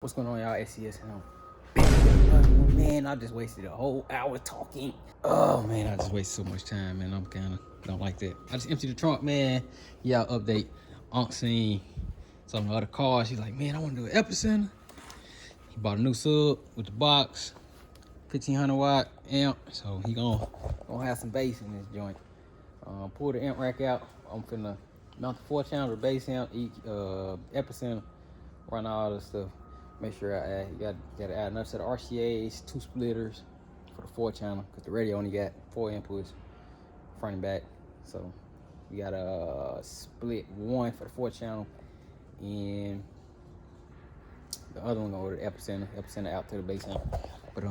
What's going on, y'all? SCS and man, I just wasted a whole hour talking. Oh man, I just wasted so much time, man. I'm kind of don't like that. I just emptied the trunk, man. Y'all update. Aunt seen some of the other cars. He's like, man, I want to do an epicenter. He bought a new sub with the box, 1500 watt amp. So he gonna have some bass in this joint. Pull the amp rack out. I'm finna mount the 4-channel, the bass amp, epicenter, run all this stuff. Make sure I add, you gotta add another set of RCAs, 2 splitters for the 4-channel, because the radio only got 4 inputs, front and back. So we gotta split 1 for the 4-channel, and the other one over the epicenter out to the bass amp. But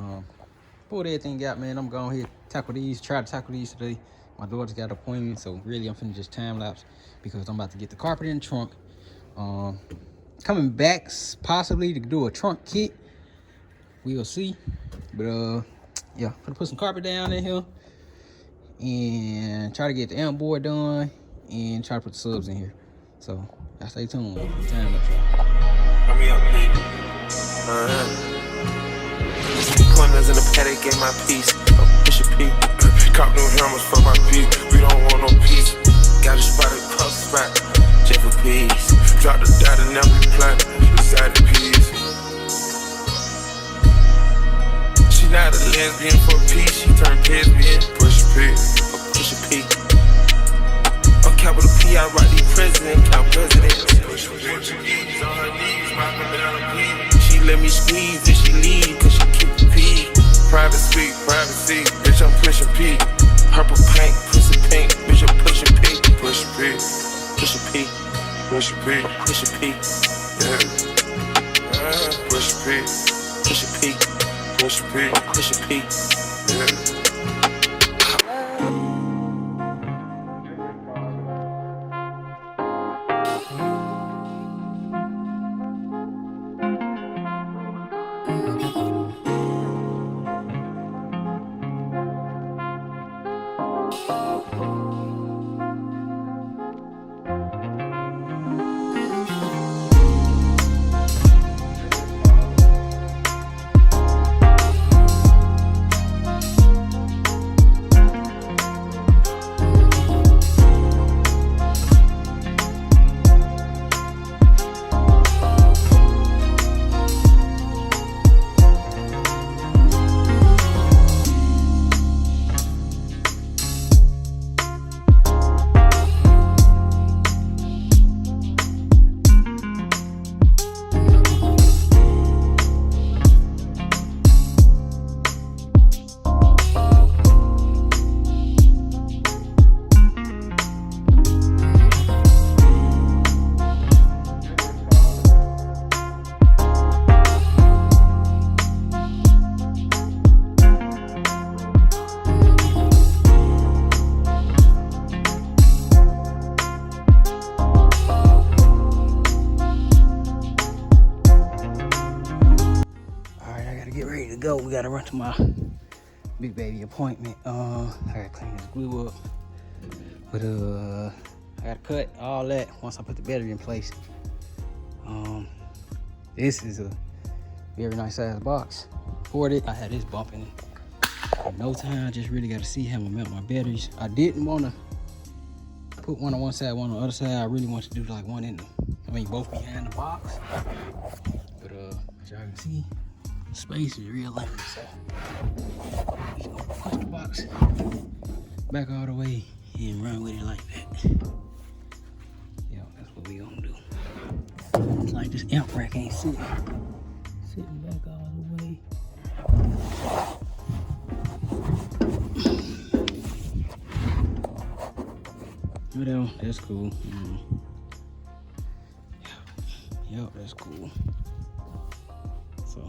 pulled everything out, man. I'm going here try to tackle these today. My daughter's got an appointment, so really I'm finna just time lapse because I'm about to get the carpet in the trunk. Coming back possibly to do a trunk kit, we'll see. But yeah, gonna put some carpet down in here and try to get the amp board done and try to put the subs in here. So y'all stay tuned. Time lapse, y'all. Corners in the paddock, get my piece. Push a P. Cop new helmets for my P. We don't want no peace. Got a spot at puff spot. J for peace. Drop the dot and now we plant beside the peas. She not a lesbian for peace. She turned lesbian. Push a P. Push a P. On capital P, I write the president. Count president. Push a Portuguese on her knees. Mopping down the P. She let me squeeze if she leave. Cause she keep the P. Private speak, privacy, bitch, I'm pushing P. Purple paint, pussy pink, bitch, I'm pushing P. Push a P, push a P, push a P, push a P, yeah. Push a P, push a P, push a P, push a P, yeah. Go, we gotta run to my big baby appointment. I gotta clean this glue up, but I gotta cut all that once I put the battery in place. This is a very nice size box. Poured it. I had this bumping in no time. Just really gotta see how I'm gonna melt my batteries. I didn't want to put one on one side, one on the other side. I really want to do like one in the, both behind the box. But as y'all can see, space is real limited, so we gonna push the box back all the way and run with it like that. Yeah, that's what we gonna do. It's like this amp rack ain't sitting back all the way. Whatever, that's cool. Yep, that's cool. So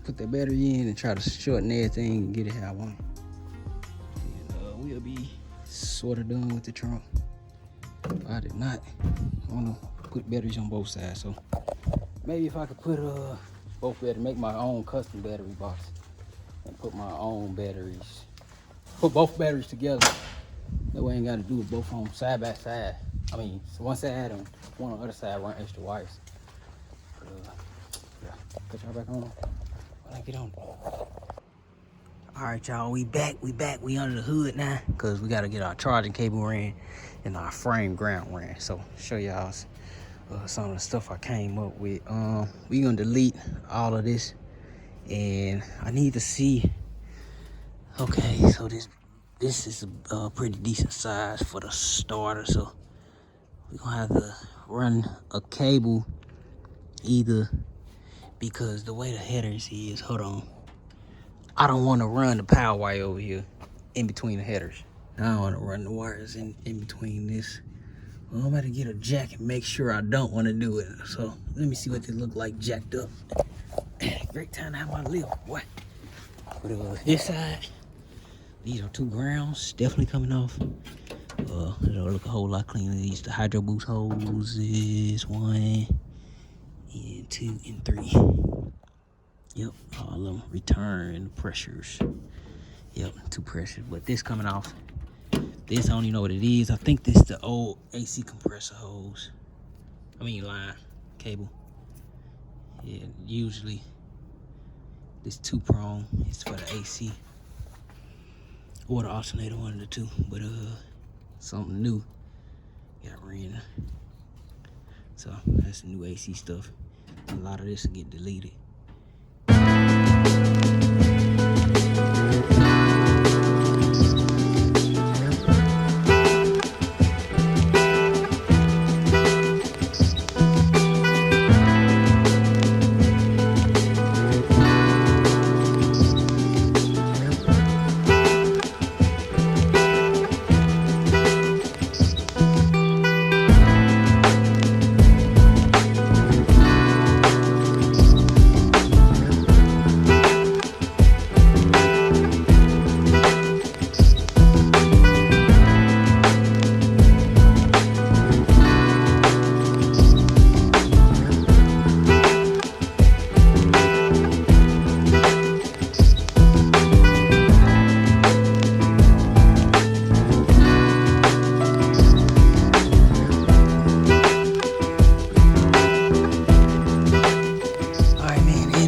put that battery in and try to shorten everything and get it how I want it. And we'll be sort of done with the trunk. I did not want to put batteries on both sides, so maybe if I could put both batteries, make my own custom battery box and put my own batteries, put both batteries together. That way I ain't got to do it both on side by side. I mean, one side and one on the other side, run extra wires. Yeah. Put y'all back on when I get on. All right, y'all, we back. We under the hood now because we got to get our charging cable ran and our frame ground ran. So show y'all some of the stuff I came up with. We gonna delete all of this, and I need to see. Okay, so this is a pretty decent size for the starter. So we gonna have to run a cable either, because the way the headers is, hold on, I don't want to run the power wire over here in between the headers. I don't want to run the wires in between this. Well, I'm about to get a jack and make sure I don't want to do it. So let me see what they look like jacked up. Great time to have my little boy. Put it over this side. These are 2 grounds, definitely coming off. It'll look a whole lot cleaner. These the hydro boost hoses, 1 and 2 and 3. Yep, all of them return pressures. Yep, 2 pressures, but this coming off. This, I don't even know what it is. I think this is the old AC compressor hose. Line cable. Yeah, usually this 2-prong is for the AC or the alternator, one of the two. But something new got ran. So that's the new AC stuff. A lot of this will get deleted.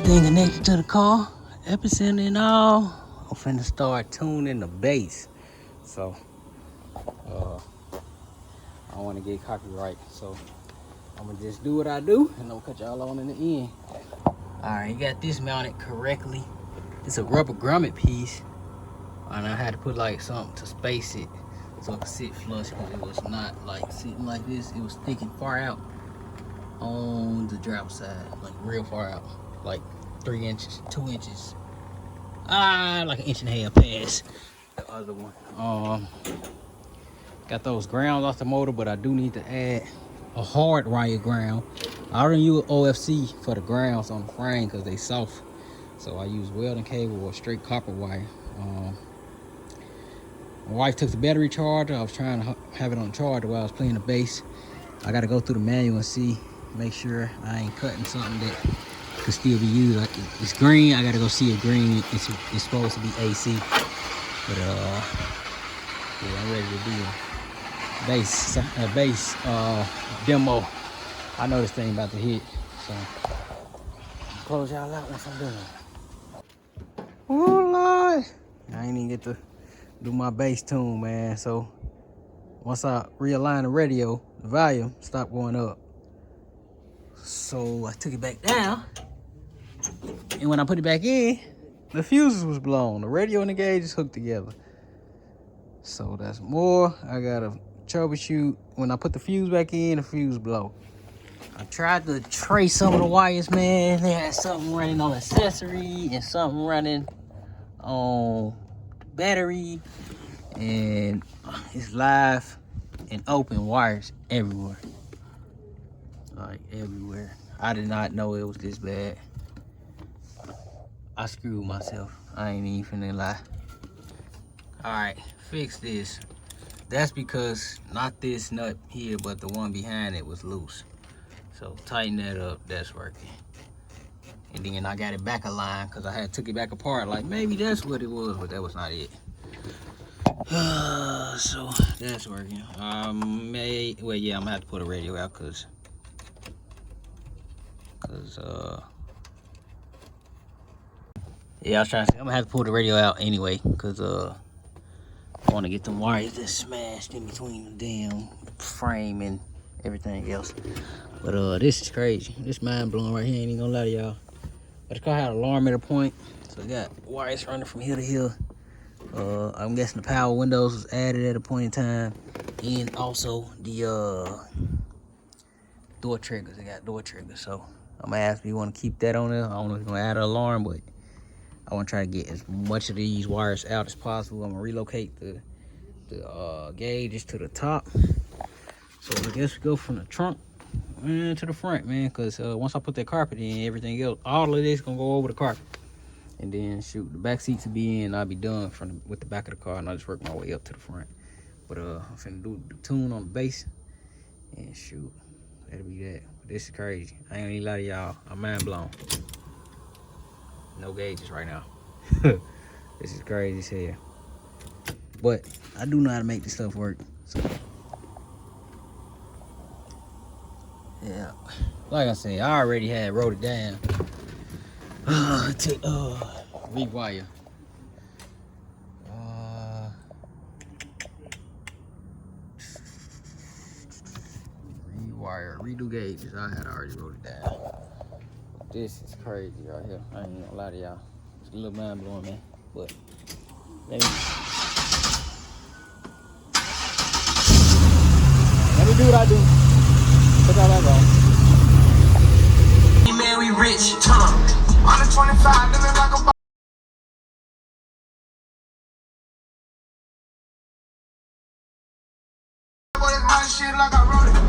Connected to the car, epicenter and all. I'm finna start tuning the bass. So I don't want to get copyright, so I'm gonna just do what I do and I'm gonna cut y'all on in the end. Alright, you got this mounted correctly. It's a rubber grommet piece, and I had to put like something to space it so it could sit flush, because it was not like sitting like this. It was sticking far out on the driver side, like real far out, like 3 inches, 2 inches, like 1.5 inches past the other one. Got those grounds off the motor, but I do need to add a hard wire ground. I already use OFC for the grounds on the frame because they soft, so I use welding cable or straight copper wire. My wife took the battery charger. I was trying to have it on charger while I was playing the bass. I got to go through the manual and see, make sure I ain't cutting something that could still be used. Like, it's green, I gotta go see if green it's supposed to be AC. But yeah, I'm ready to do a bass demo. I know this thing about to hit, so I'll close y'all out once I'm done. Oh Lord, I ain't even get to do my bass tune, man. So once I realign the radio, the volume stopped going up. So I took it back down, and when I put it back in, the fuses was blown. The radio and the gauge is hooked together. So that's more. I gotta troubleshoot. When I put the fuse back in, the fuse blow. I tried to trace some of the wires, man. They had something running on accessory and something running on battery, and it's live and open wires everywhere. Like everywhere. I did not know it was this bad. I screwed myself. I ain't even finna lie. Alright, fix this. That's because not this nut here, but the one behind it was loose. So tighten that up, that's working. And then I got it back aligned because I had took it back apart. Like maybe that's what it was, but that was not it. So that's working. Well, yeah, I'm gonna have to put a radio out because Yeah, I was trying to. I'm gonna have to pull the radio out anyway, cause I want to get them wires that smashed in between the damn frame and everything else. But this is crazy. This mind blowing right here. Ain't even gonna lie to y'all. But the car had an alarm at a point, so I got wires running from here to here. I'm guessing the power windows was added at a point in time, and also the door triggers. They got door triggers, so I'm gonna ask if you want to keep that on there. I don't know if you're gonna add an alarm, but I want to try to get as much of these wires out as possible. I'm gonna relocate the gauges to the top. So I guess we go from the trunk to the front, man. Cause once I put that carpet in, everything else, all of this gonna go over the carpet. And then shoot, the back seats will be in. I'll be done with the back of the car, and I'll just work my way up to the front. But I'm finna do the tune on the base, and shoot, that'll be that. But this is crazy. I ain't gonna lie to y'all. I'm mind blown. No gauges right now. This is crazy as hell. But I do know how to make this stuff work. So yeah, like I said, I already had wrote it down to rewire. Redo gauges. I had already wrote it down. This is crazy right here. I ain't gonna lie to y'all. It's a little mind blowing, man. But let me do what I do. Put all that wrong. Man, we rich, Tom. On the 25, living like a boy, that's my shit like I wrote it.